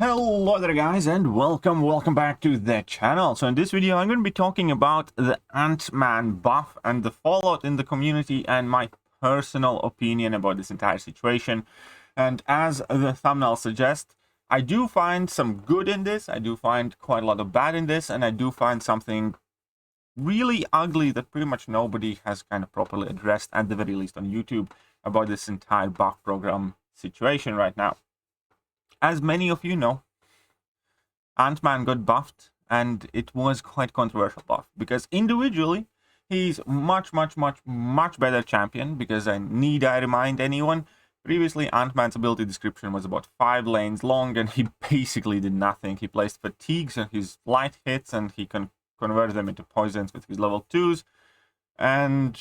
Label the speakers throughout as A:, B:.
A: Hello there guys, and welcome back to the channel. So in this video I'm going to be talking about the Ant-Man buff and the fallout in the community and my personal opinion about this entire situation. And as the thumbnail suggests, I do find some good in this, I do find quite a lot of bad in this, and I do find something really ugly that pretty much nobody has kind of properly addressed, at the very least on YouTube, about this entire buff program situation right now. As many of you know, Ant-Man got buffed, and it was quite controversial buff, because individually, he's much better champion, because I remind anyone, previously Ant-Man's ability description was about 5 lanes long, and he basically did nothing. He placed fatigues on his light hits, and he can convert them into poisons with his level 2s, and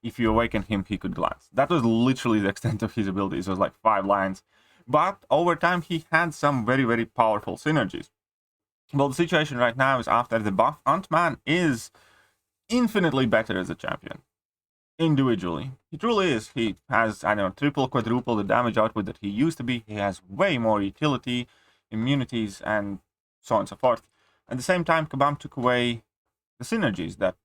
A: if you awaken him, he could glance. That was literally the extent of his abilities. It was like 5 lines. But over time, he had some very powerful synergies. Well, the situation right now is after the buff, Ant-Man is infinitely better as a champion. Individually. He truly is. He has, I don't know, triple, quadruple the damage output that he used to be. He has way more utility, immunities, and so on and so forth. At the same time, Kabam took away the synergies that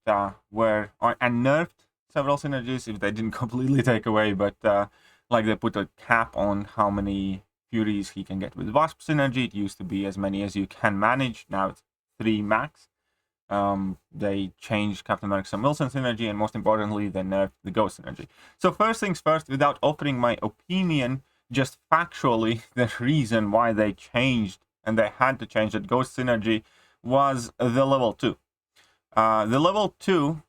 A: were, and nerfed several synergies, if they didn't completely take away, but like they put a cap on how many Furies he can get with Wasp synergy. It used to be as many as you can manage. Now it's 3 max. They changed Captain America Sam Wilson synergy, and most importantly, they nerfed the Ghost synergy. So first things first, without offering my opinion, just factually, the reason why they changed, and they had to change that Ghost synergy, was the level 2. The level 2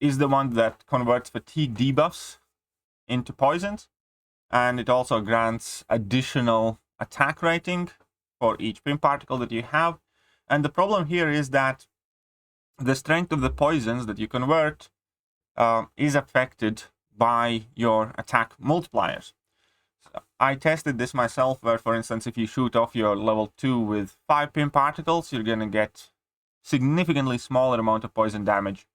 A: is the one that converts fatigue debuffs into poisons, and it also grants additional attack rating for each pin particle that you have. And the problem here is that the strength of the poisons that you convert is affected by your attack multipliers. So I tested this myself, where, for instance, if you shoot off your level 2 with 5 pin particles, you're going to get significantly smaller amount of poison damage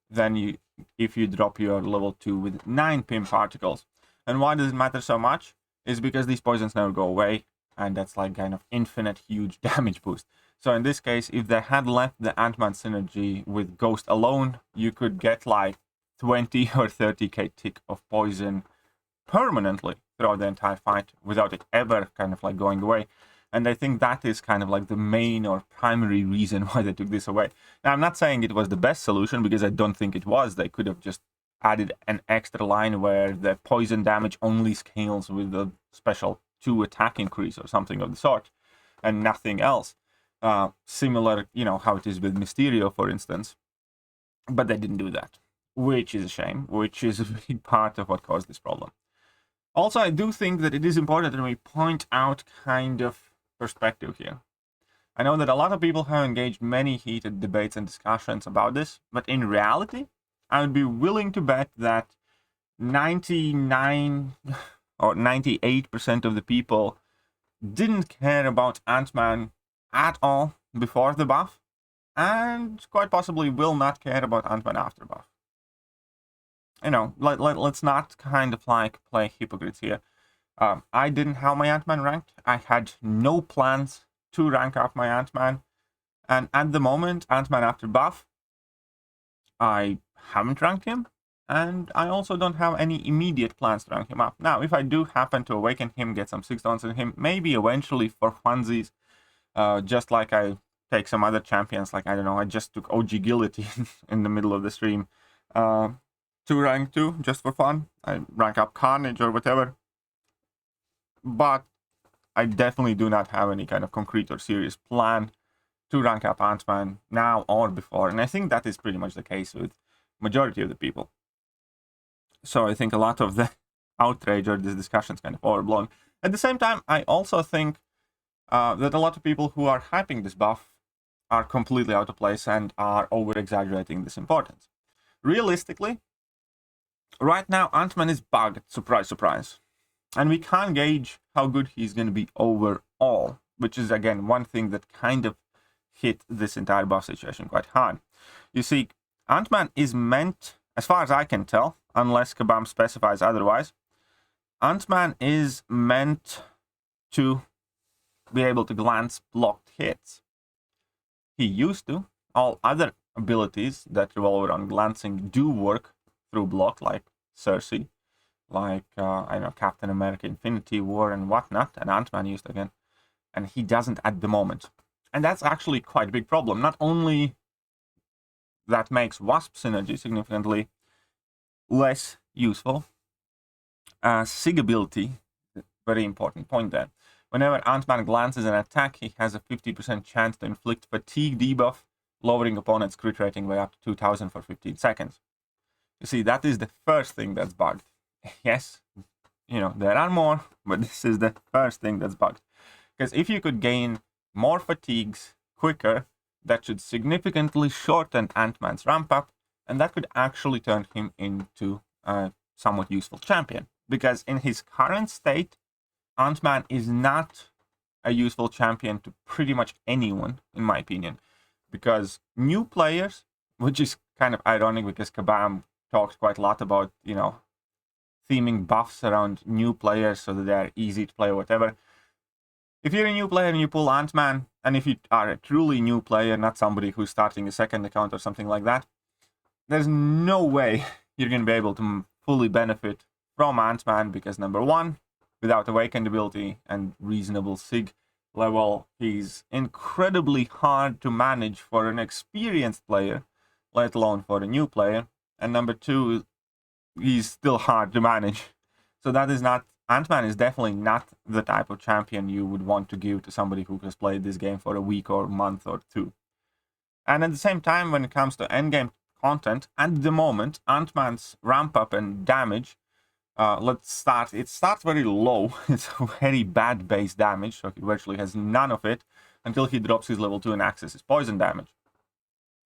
A: than if you drop your level 2 with 9 pin particles. And why does it matter so much? Is because these poisons never go away, and that's like kind of infinite huge damage boost. So in this case, if they had left the Ant-Man synergy with Ghost alone, you could get like 20 or 30k tick of poison permanently throughout the entire fight without it ever kind of like going away. And I think that is kind of like the main or primary reason why they took this away. Now, I'm not saying it was the best solution, because I don't think it was. They could have just added an extra line where the poison damage only scales with a special 2 attack increase or something of the sort, and nothing else. Similar, you know, how it is with Mysterio, for instance. But they didn't do that, which is a shame, which is a big part of what caused this problem. Also, I do think that it is important that we point out kind of perspective here. I know that a lot of people have engaged many heated debates and discussions about this, but in reality, I would be willing to bet that 99 or 98% of the people didn't care about Ant-Man at all before the buff, and quite possibly will not care about Ant-Man after buff. You know, let's not kind of like play hypocrites here. I didn't have my Ant-Man ranked. I had no plans to rank up my Ant-Man. And at the moment, Ant-Man after buff, I haven't ranked him. And I also don't have any immediate plans to rank him up. Now, if I do happen to awaken him, get some 6 downs on him, maybe eventually for funsies, just like I take some other champions, like, I don't know, I just took OG Guillotine in the middle of the stream to rank 2, just for fun. I rank up Carnage or whatever. But I definitely do not have any kind of concrete or serious plan to rank up Ant-Man now or before. And I think that is pretty much the case with majority of the people. So I think a lot of the outrage or this discussion is kind of overblown. At the same time, I also think that a lot of people who are hyping this buff are completely out of place and are over-exaggerating this importance. Realistically, right now, Ant-Man is bugged. Surprise, surprise. And we can't gauge how good he's going to be overall, which is, again, one thing that kind of hit this entire buff situation quite hard. You see, Ant-Man is meant, as far as I can tell, unless Kabam specifies otherwise, Ant-Man is meant to be able to glance blocked hits. He used to. All other abilities that revolve around glancing do work through block, like Cersei, like, I know, Captain America, Infinity War, and whatnot, and Ant-Man used again. And he doesn't at the moment. And that's actually quite a big problem. Not only that makes Wasp synergy significantly less useful, SIG ability, very important point there. Whenever Ant-Man glances an attack, he has a 50% chance to inflict fatigue debuff, lowering opponent's crit rating by up to 2000 for 15 seconds. You see, that is the first thing that's bugged. Yes, you know, there are more, but this is the first thing that's bugged. Because if you could gain more fatigues quicker, that should significantly shorten Ant-Man's ramp up, and that could actually turn him into a somewhat useful champion. Because in his current state, Ant-Man is not a useful champion to pretty much anyone, in my opinion. Because new players, which is kind of ironic because Kabam talks quite a lot about, you know, theming buffs around new players so that they're easy to play or whatever. If you're a new player and you pull Ant-Man, and if you are a truly new player, not somebody who's starting a second account or something like that, there's no way you're going to be able to fully benefit from Ant-Man because, number one, without Awakened ability and reasonable SIG level, he's incredibly hard to manage for an experienced player, let alone for a new player. And number two, he's still hard to manage. So that is not... Ant-Man is definitely not the type of champion you would want to give to somebody who has played this game for a week or a month or two. And at the same time, when it comes to endgame content, at the moment, Ant-Man's ramp up and damage, it starts very low. It's a very bad base damage, so he virtually has none of it until he drops his level 2 and accesses poison damage.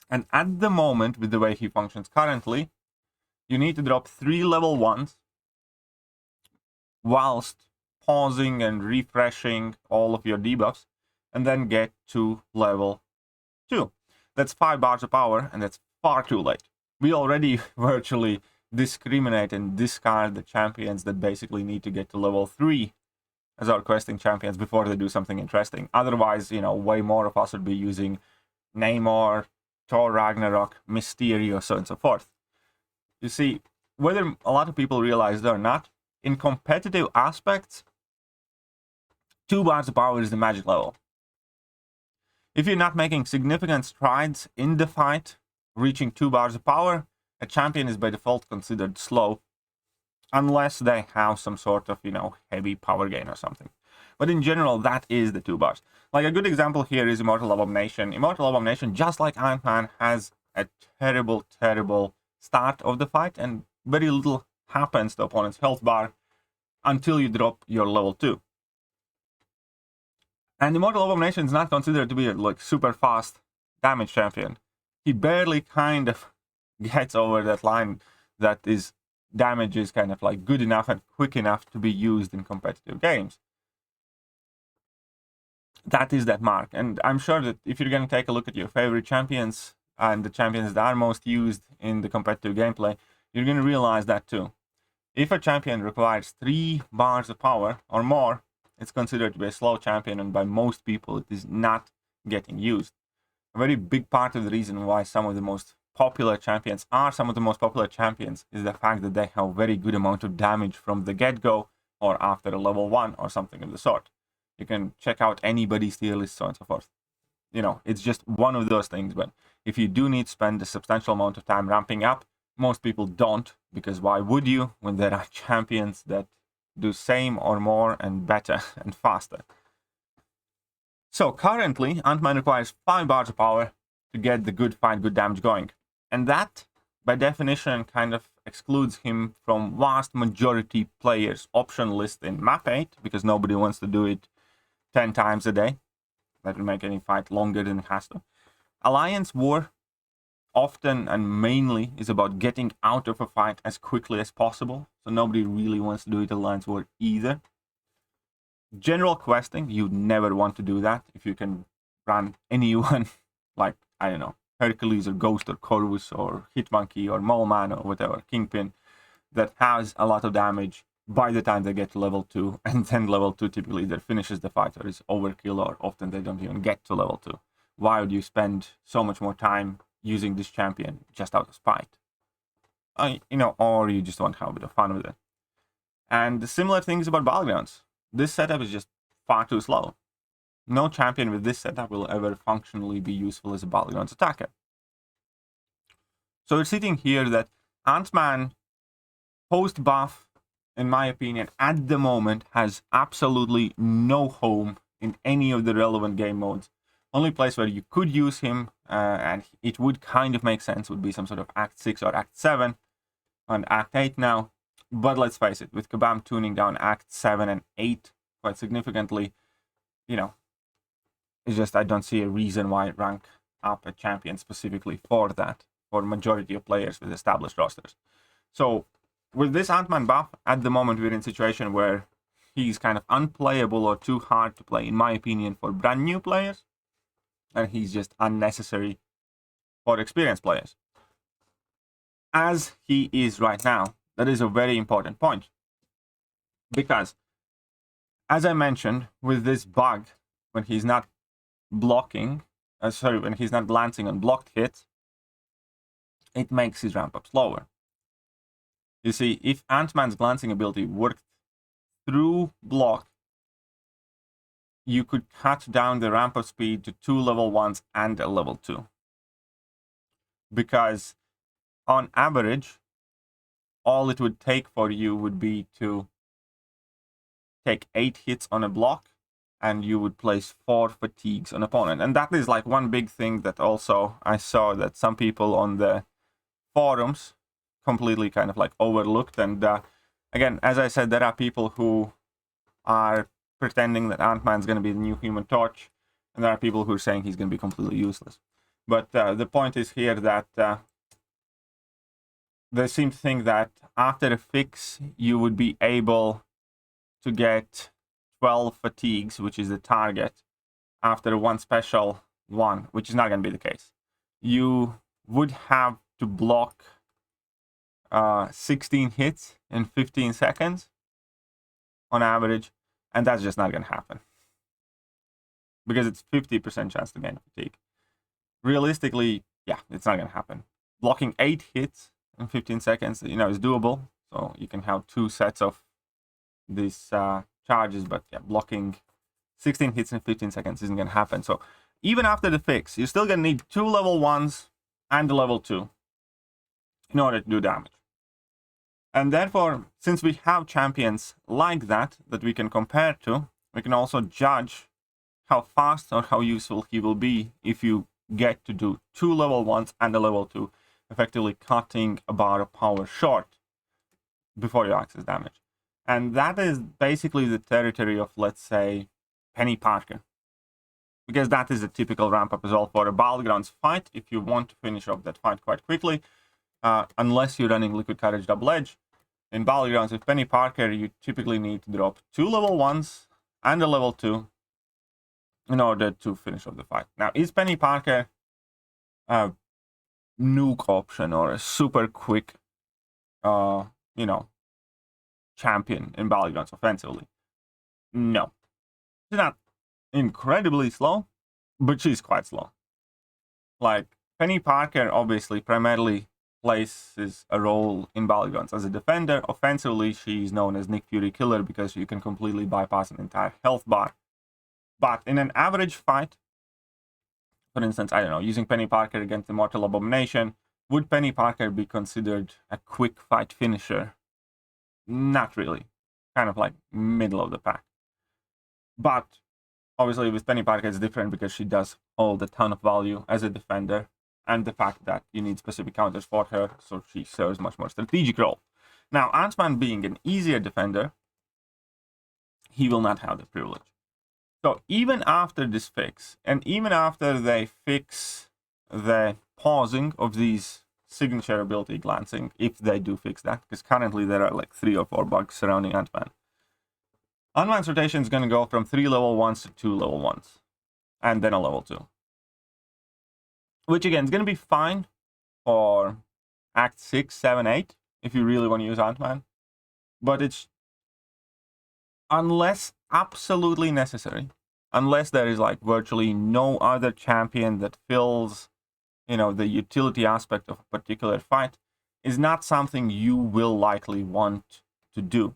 A: And at the moment, with the way he functions currently, you need to drop 3 level 1s whilst pausing and refreshing all of your debuffs, and then get to level 2. That's 5 bars of power, and that's far too late. We already virtually discriminate and discard the champions that basically need to get to level 3 as our questing champions before they do something interesting. Otherwise, you know, way more of us would be using Namor, Thor Ragnarok, Mysterio, so on and so forth. You see, whether a lot of people realize it or not, in competitive aspects, 2 bars of power is the magic level. If you're not making significant strides in the fight, reaching 2 bars of power, a champion is by default considered slow, unless they have some sort of, you know, heavy power gain or something. But in general, that is the 2 bars. Like, a good example here is Immortal Abomination. Immortal Abomination, just like Ant-Man, has a terrible, terrible start of the fight, and very little happens to opponent's health bar until you drop your level 2. And Immortal Abomination is not considered to be a like super fast damage champion. He barely kind of gets over that line that is damage is kind of like good enough and quick enough to be used in competitive games. That is that mark. And I'm sure that if you're going to take a look at your favorite champions and the champions that are most used in the competitive gameplay, you're going to realize that too. If a champion requires 3 bars of power or more, it's considered to be a slow champion, and by most people it is not getting used. A very big part of the reason why some of the most popular champions are some of the most popular champions is the fact that they have a very good amount of damage from the get-go or after a level 1 or something of the sort. You can check out anybody's tier list, so on and so forth. You know, it's just one of those things, but if you do need to spend a substantial amount of time ramping up, most people don't, because why would you when there are champions that do same or more and better and faster? So currently, Ant-Man requires 5 bars of power to get the good fight, good damage going. And that, by definition, kind of excludes him from vast majority players' option list in Map 8, because nobody wants to do it 10 times a day. That will make any fight longer than it has to. Alliance War often and mainly is about getting out of a fight as quickly as possible, so nobody really wants to do it Alliance War either. General questing, you never want to do that if you can run anyone like, I don't know, Hercules or Ghost or Corvus or Hitmonkey or Mole Man or whatever, Kingpin, that has a lot of damage by the time they get to level 2, and then level 2 typically either finishes the fight or is overkill, or often they don't even get to level 2. Why would you spend so much more time using this champion just out of spite? Or you just want to have a bit of fun with it. And the similar things about Battlegrounds. This setup is just far too slow. No champion with this setup will ever functionally be useful as a Battlegrounds attacker. So we're sitting here that Ant-Man post-buff, in my opinion, at the moment has absolutely no home in any of the relevant game modes. Only place where you could use him, and it would kind of make sense, would be some sort of Act 6 or Act 7, and Act 8 now. But let's face it, with Kabam tuning down Act 7 and 8 quite significantly, it's just I don't see a reason why rank up a champion specifically for that, for majority of players with established rosters. So with this Ant-Man buff, at the moment we're in a situation where he's kind of unplayable or too hard to play, in my opinion, for brand new players. And he's just unnecessary for experienced players. As he is right now, that is a very important point. Because, as I mentioned, with this bug, when he's not blocking, when he's not glancing on blocked hits, it makes his ramp up slower. You see, if Ant-Man's glancing ability worked through block, you could cut down the ramp up speed to 2 level 1s and a level 2. Because on average, all it would take for you would be to take 8 hits on a block, and you would place 4 fatigues on opponent. And that is like one big thing that also I saw that some people on the forums completely kind of like overlooked. And again, as I said, there are people who are pretending that Ant-Man's going to be the new Human Torch, and there are people who are saying he's going to be completely useless. But the point is here that they seem to think that after a fix, you would be able to get 12 fatigues, which is the target, after one special one, which is not going to be the case. You would have to block 16 hits in 15 seconds on average, and that's just not going to happen. Because it's 50% chance to gain fatigue. Realistically, yeah, it's not going to happen. Blocking 8 hits in 15 seconds, is doable. So you can have 2 sets of these charges, but yeah, blocking 16 hits in 15 seconds isn't going to happen. So even after the fix, you're still going to need 2 level 1s and a level 2 in order to do damage. And therefore, since we have champions like that we can compare to, we can also judge how fast or how useful he will be if you get to do 2 level 1s and a level 2, effectively cutting about a power short before you access damage. And that is basically the territory of, let's say, Penny Parker. Because that is a typical ramp up as well for a Battlegrounds fight, if you want to finish off that fight quite quickly. Unless you're running Liquid Courage Double Edge. In Battlegrounds with Penny Parker, you typically need to drop 2 level 1s and a level 2 in order to finish off the fight. Now, is Penny Parker a nuke option or a super quick, champion in Battlegrounds offensively? No. She's not incredibly slow, but she's quite slow. Like, Penny Parker obviously primarily plays a role in Battlegrounds as a defender. Offensively, she's known as Nick Fury Killer because you can completely bypass an entire health bar. But in an average fight, for instance, I don't know, using Penny Parker against Immortal Abomination, would Penny Parker be considered a quick fight finisher? Not really. Kind of like middle of the pack. But obviously with Penny Parker it's different because she does hold a ton of value as a defender, and the fact that you need specific counters for her, so she serves much more strategic role. Now, Ant-Man being an easier defender, he will not have the privilege. So even after this fix, and even after they fix the pausing of these signature ability glancing, if they do fix that, because currently there are like 3 or 4 bugs surrounding Ant-Man. Ant-Man's rotation is going to go from 3 level 1s to 2 level 1s, and then a level 2. Which again is going to be fine for Act 6, 7, 8, if you really want to use Ant-Man. But it's unless absolutely necessary, unless there is like virtually no other champion that fills, the utility aspect of a particular fight, is not something you will likely want to do.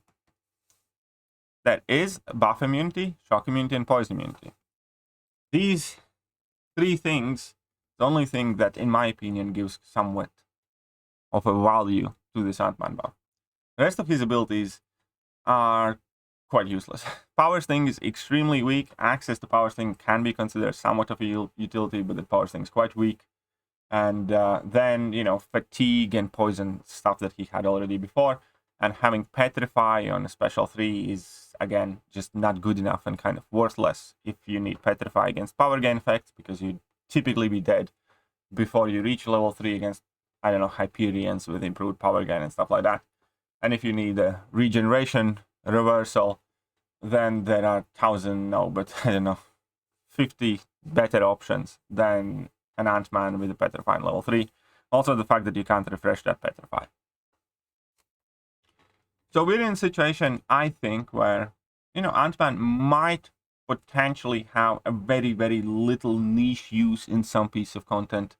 A: That is buff immunity, shock immunity, and poison immunity. These three things, the only thing that, in my opinion, gives somewhat of a value to this Ant-Man buff. The rest of his abilities are quite useless. Power Sting is extremely weak. Access to Power Sting can be considered somewhat of a utility, but the Power Sting is quite weak. And then, fatigue and poison stuff that he had already before. And having Petrify on a special 3 is, again, just not good enough and kind of worthless if you need Petrify against power gain effects, because you'd typically be dead before you reach level 3 against, I don't know, Hyperions with improved power gain and stuff like that. And if you need a regeneration reversal, then there are 50 better options than an Ant-Man with a Petrify on level 3. Also, the fact that you can't refresh that Petrify. So we're in a situation, I think, where, Ant-Man might potentially have a very, very little niche use in some piece of content.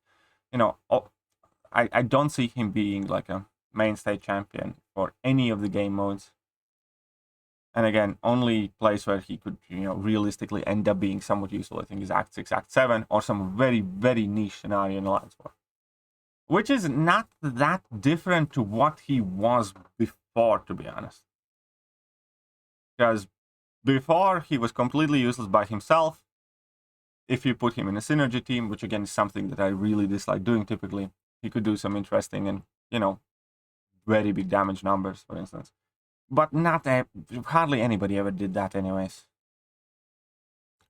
A: I don't see him being like a mainstay champion for any of the game modes. And again, only place where he could, realistically end up being somewhat useful, I think, is Act 6, Act 7, or some very, very niche scenario in Alliance War. Which is not that different to what he was before, to be honest. Because before, he was completely useless by himself. If you put him in a synergy team, which again is something that I really dislike doing typically, he could do some interesting and, very big damage numbers, for instance. But hardly anybody ever did that anyways.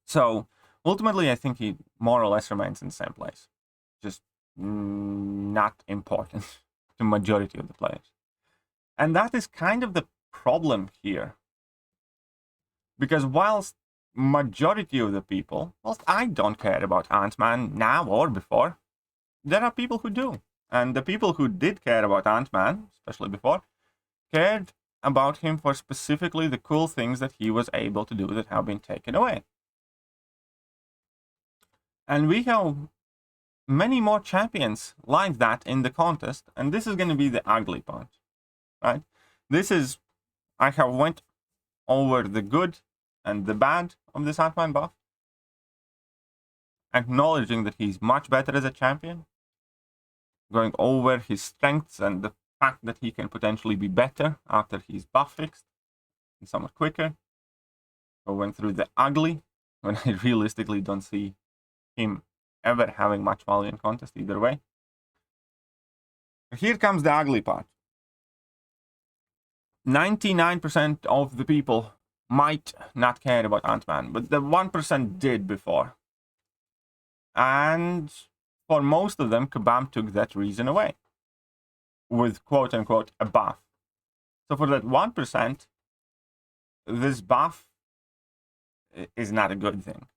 A: So, ultimately, I think he more or less remains in the same place. Just not important to majority of the players. And that is kind of the problem here. Because whilst majority of the people, whilst I don't care about Ant-Man now or before, there are people who do. And the people who did care about Ant-Man, especially before, cared about him for specifically the cool things that he was able to do that have been taken away. And we have many more champions like that in the contest, and this is going to be the ugly part, right? I have went over the good and the bad of this Ant-Man buff, acknowledging that he's much better as a champion, going over his strengths and the fact that he can potentially be better after he's buff fixed and somewhat quicker. I went through the ugly, when I realistically don't see him ever having much value in contest either way. Here comes the ugly part. 99% of the people might not care about Ant-Man, but the 1% did before. And for most of them, Kabam took that reason away with quote-unquote a buff. So for that 1%, this buff is not a good thing.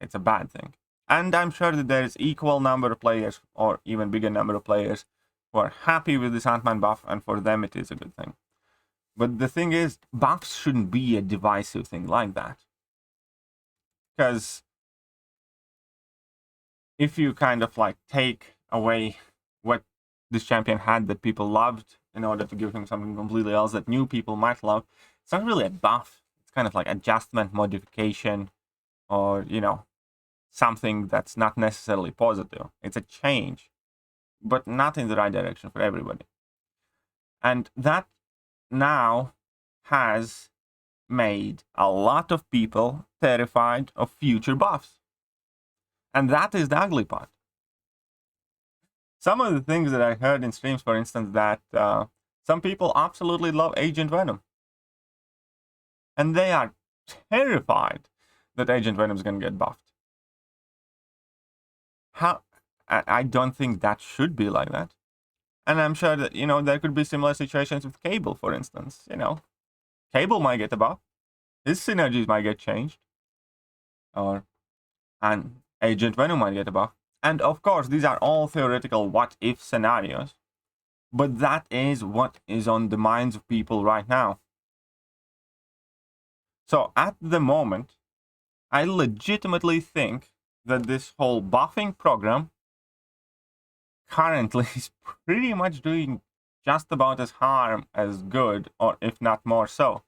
A: It's a bad thing. And I'm sure that there is equal number of players, or even bigger number of players, who are happy with this Ant-Man buff, and for them it is a good thing. But the thing is, buffs shouldn't be a divisive thing like that. Because if you kind of like take away what this champion had that people loved in order to give him something completely else that new people might love, it's not really a buff. It's kind of like adjustment, modification, or, something that's not necessarily positive. It's a change, but not in the right direction for everybody. And that now has made a lot of people terrified of future buffs. And that is the ugly part. Some of the things that I heard in streams, for instance, that some people absolutely love Agent Venom. And they are terrified that Agent Venom is going to get buffed. I don't think that should be like that. And I'm sure that, there could be similar situations with Cable, for instance. Cable might get a buff. His synergies might get changed. And Agent Venom might get a buff. And of course, these are all theoretical what-if scenarios. But that is what is on the minds of people right now. So at the moment, I legitimately think that this whole buffing program currently is pretty much doing just about as harm as good, or if not more so.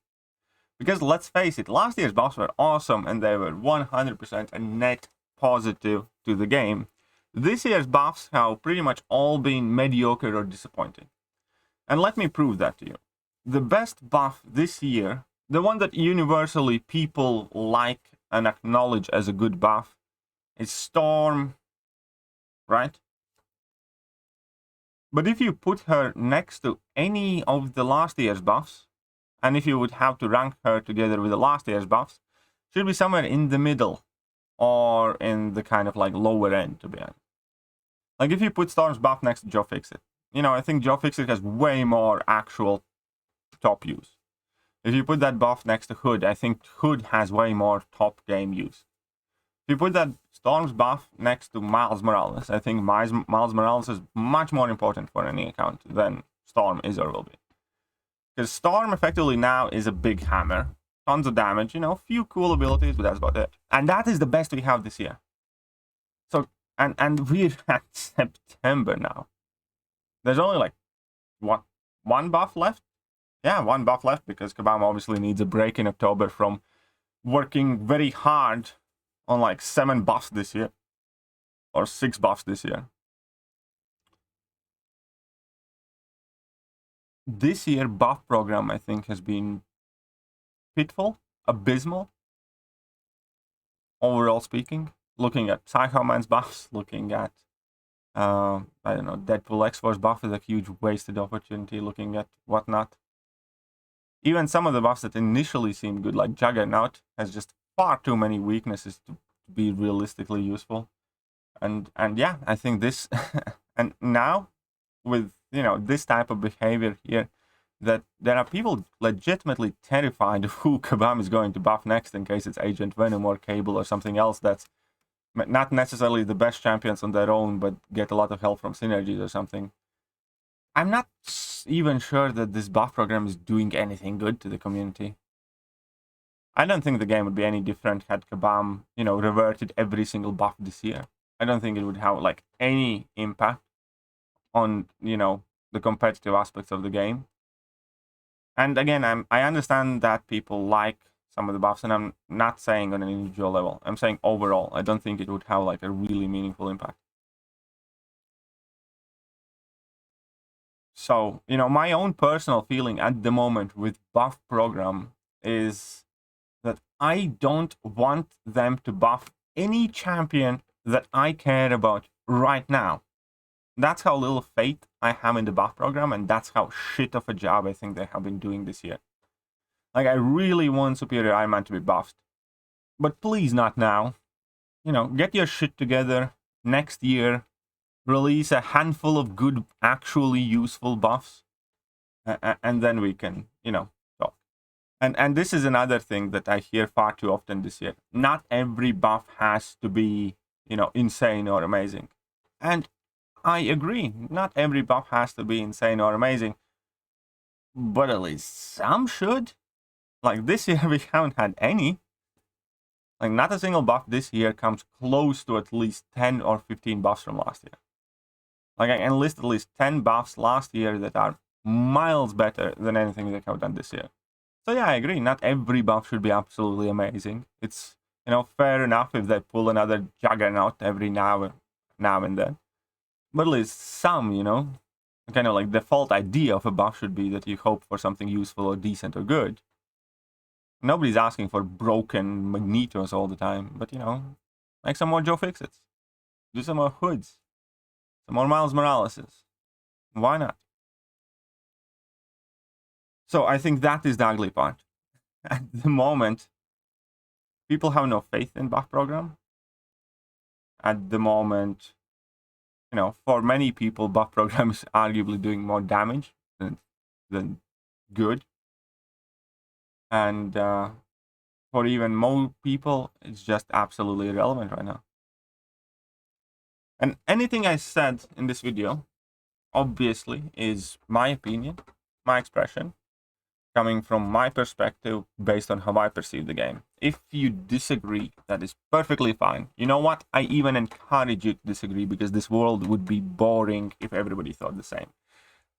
A: Because let's face it, last year's buffs were awesome and they were 100% a net positive to the game. This year's buffs have pretty much all been mediocre or disappointing. And let me prove that to you. The best buff this year, the one that universally people like and acknowledge as a good buff, is Storm, right? But if you put her next to any of the last year's buffs, and if you would have to rank her together with the last year's buffs, she'd be somewhere in the middle or in the kind of like lower end, to be honest. Like if you put Storm's buff next to Joe Fixit, you know, I think Joe Fixit has way more actual top use. If you put that buff next to Hood, I think Hood has way more top game use. If you put that Storm's buff next to Miles Morales, I think Miles Morales is much more important for any account than Storm is or will be. Because Storm effectively now is a big hammer. Tons of damage, you know, a few cool abilities, but that's about it. And that is the best we have this year. So, and we're at September now. There's only like, what, one buff left? Yeah, one buff left, because Kabam obviously needs a break in October from working very hard on like 7 buffs this year. Or 6 buffs this year. This year buff program, I think, has been pitiful, abysmal, overall speaking. Looking at Psycho Man's buffs, looking at, I don't know, Deadpool X-Force buff is a huge wasted opportunity, looking at whatnot. Even some of the buffs that initially seemed good, like Juggernaut, has just far too many weaknesses to be realistically useful. And yeah, I think this, and now, with, you know, this type of behavior here, that there are people legitimately terrified of who Kabam is going to buff next in case it's Agent Venom or Cable or something else that's not necessarily the best champions on their own, but get a lot of help from synergies or something. I'm not even sure that this buff program is doing anything good to the community. I don't think the game would be any different had Kabam, you know, reverted every single buff this year. I don't think it would have like any impact on, you know, the competitive aspects of the game. And again, I understand that people like some of the buffs, and I'm not saying on an individual level. I'm saying overall, I don't think it would have like a really meaningful impact. So, you know, my own personal feeling at the moment with buff program is that I don't want them to buff any champion that I care about right now. That's how little faith I have in the buff program, and that's how shit of a job I think they have been doing this year. Like, I really want Superior Iron Man to be buffed. But please not now. You know, get your shit together next year. Release a handful of good, actually useful buffs. And then we can, you know, talk. And this is another thing that I hear far too often this year. Not every buff has to be, you know, insane or amazing. And I agree. Not every buff has to be insane or amazing. But at least some should. Like this year we haven't had any. Like not a single buff this year comes close to at least 10 or 15 buffs from last year. Like I can list at least 10 buffs last year that are miles better than anything they have done this year. So yeah, I agree. Not every buff should be absolutely amazing. It's, you know, fair enough if they pull another Juggernaut every now and then. But at least some, you know, kind of like default idea of a buff should be that you hope for something useful or decent or good. Nobody's asking for broken Magnetos all the time, but you know, make some more Joe Fixits. Do some more Hoods. Some more Miles Moraleses. Why not? So I think that is the ugly part. At the moment, people have no faith in buff program. At the moment, you know, for many people, buff program is arguably doing more damage than good. And for even more people, it's just absolutely irrelevant right now. And anything I said in this video, obviously, is my opinion, my expression. coming from my perspective based on how I perceive the game. If you disagree, that is perfectly fine. You know what? I even encourage you to disagree, because this world would be boring if everybody thought the same.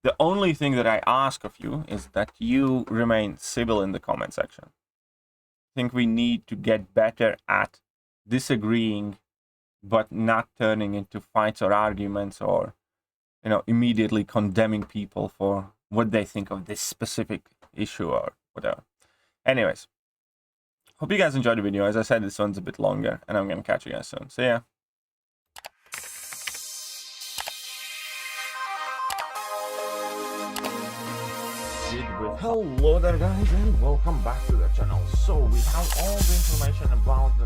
A: The only thing that I ask of you is that you remain civil in the comment section. I think we need to get better at disagreeing, but not turning into fights or arguments, or, you know, immediately condemning people for what they think of this specific issue or whatever. Anyways, hope you guys enjoyed the video. As I said, this one's a bit longer, and I'm gonna catch you guys soon. See ya. Hello there guys, and welcome back to the channel. So we have all the information about the